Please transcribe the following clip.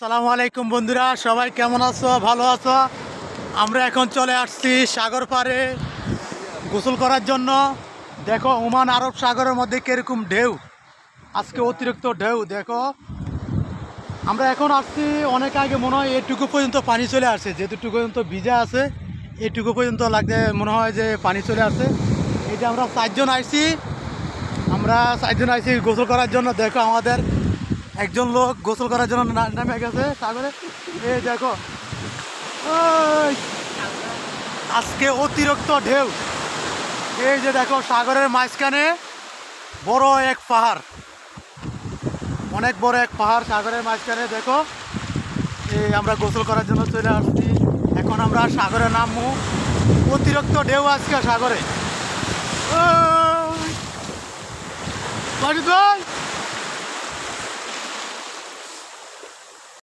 আসসালামু আলাইকুম বন্ধুরা, সবাই কেমন আছো? ভালো আছো? আমরা এখন চলে আসছি সাগর পাড়ে গোসল করার জন্য। দেখো ওমান আরব সাগরের মধ্যে কিরকম ঢেউ, আজকে অতিরিক্ত ঢেউ। দেখো আমরা এখন আসছি অনেক আগে, মনে হয় এটুকু পর্যন্ত পানি চলে আসে, যেটুকু পর্যন্ত ভিজা আছে এটুকু পর্যন্ত লাগতে মনে হয় যে পানি চলে আসে। এই যে আমরা চারজন আইছি গোসল করার জন্য। দেখো আমাদের একজন লোক গোসল করার জন্য নামে গেছে সাগরে। এই দেখো ওই আজকে অতিরিক্ত ঢেউ। এই যে দেখো সাগরের মাঝখানে বড় এক পাহাড়, অনেক বড় এক পাহাড় সাগরের মাঝখানে। দেখো এই আমরা গোসল করার জন্য চলে আসছি, এখন আমরা সাগরে নামবো। অতিরিক্ত ঢেউ আজকে সাগরে। ওই, বাজিদ ভাই